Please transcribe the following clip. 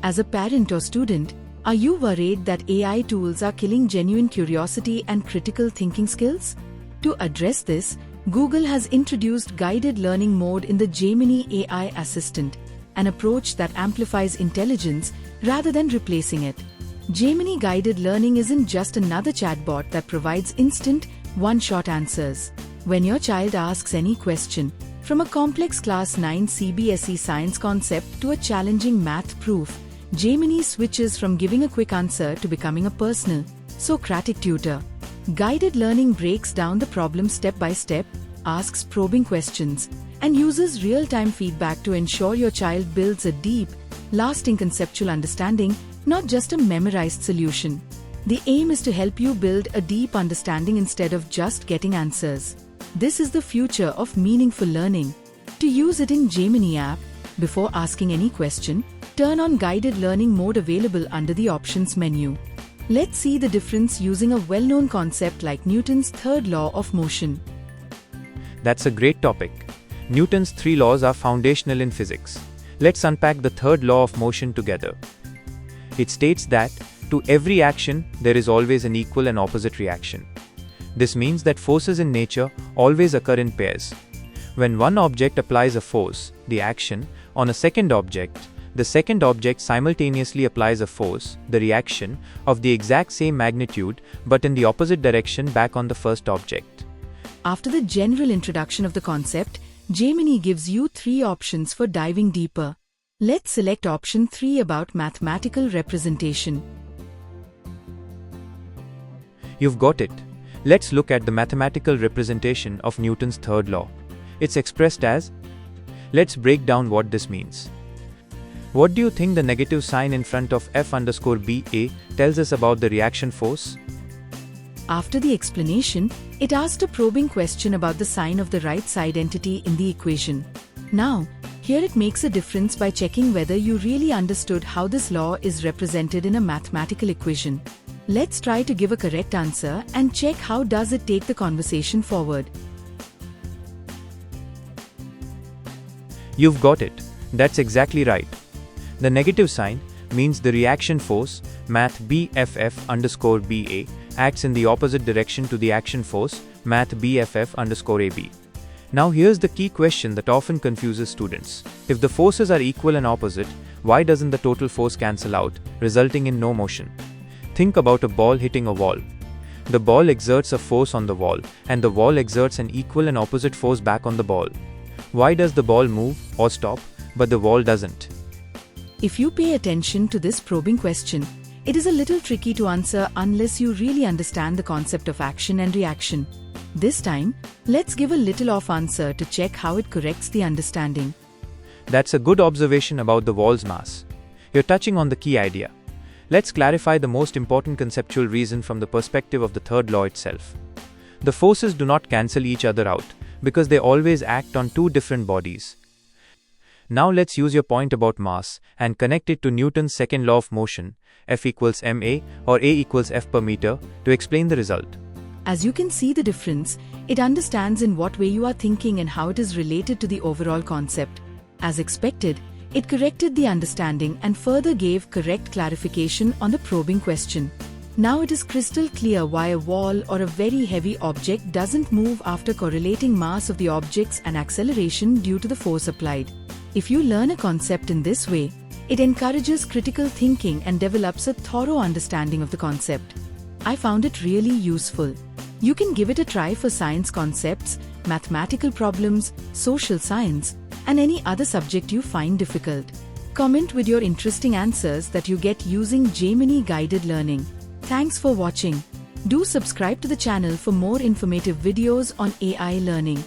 As a parent or student, are you worried that AI tools are killing genuine curiosity and critical thinking skills? To address this, Google has introduced guided learning mode in the Gemini AI assistant, an approach that amplifies intelligence rather than replacing it. Gemini Guided Learning isn't just another chatbot that provides instant, one-shot answers. When your child asks any question, from a complex Class 9 CBSE science concept to a challenging math proof, Gemini switches from giving a quick answer to becoming a personal, Socratic tutor. Guided learning breaks down the problem step by step, asks probing questions, and uses real-time feedback to ensure your child builds a deep, lasting conceptual understanding, not just a memorized solution. The aim is to help you build a deep understanding instead of just getting answers. This is the future of meaningful learning. To use it in Gemini app, before asking any question, turn on guided learning mode available under the options menu. Let's see the difference using a well-known concept like Newton's third law of motion. That's a great topic. Newton's 3 laws are foundational in physics. Let's unpack the third law of motion together. It states that, to every action, there is always an equal and opposite reaction. This means that forces in nature always occur in pairs. When one object applies a force, the action, on a second object, the second object simultaneously applies a force, the reaction, of the exact same magnitude but in the opposite direction back on the first object. After the general introduction of the concept, Gemini gives you 3 options for diving deeper. Let's select option 3 about mathematical representation. You've got it. Let's look at the mathematical representation of Newton's third law. It's expressed as. Let's break down what this means. What do you think the negative sign in front of F_BA tells us about the reaction force? After the explanation, it asked a probing question about the sign of the right side entity in the equation. Now, here it makes a difference by checking whether you really understood how this law is represented in a mathematical equation. Let's try to give a correct answer and check how does it take the conversation forward. You've got it. That's exactly right. The negative sign means the reaction force, math BFF_BA, acts in the opposite direction to the action force, math BFF_AB. Now here's the key question that often confuses students. If the forces are equal and opposite, why doesn't the total force cancel out, resulting in no motion? Think about a ball hitting a wall. The ball exerts a force on the wall, and the wall exerts an equal and opposite force back on the ball. Why does the ball move or stop, but the wall doesn't? If you pay attention to this probing question, it is a little tricky to answer unless you really understand the concept of action and reaction. This time, let's give a little off answer to check how it corrects the understanding. That's a good observation about the wall's mass. You're touching on the key idea. Let's clarify the most important conceptual reason from the perspective of the third law itself. The forces do not cancel each other out, because they always act on 2 different bodies. Now let's use your point about mass and connect it to Newton's second law of motion, F=ma or A=F per meter, to explain the result. As you can see the difference, it understands in what way you are thinking and how it is related to the overall concept. As expected, it corrected the understanding and further gave correct clarification on the probing question. Now it is crystal clear why a wall or a very heavy object doesn't move after correlating mass of the objects and acceleration due to the force applied. If you learn a concept in this way, it encourages critical thinking and develops a thorough understanding of the concept. I found it really useful. You can give it a try for science concepts, mathematical problems, social science, and any other subject you find difficult. Comment with your interesting answers that you get using Gemini Guided Learning. Thanks for watching. Do subscribe to the channel for more informative videos on AI learning.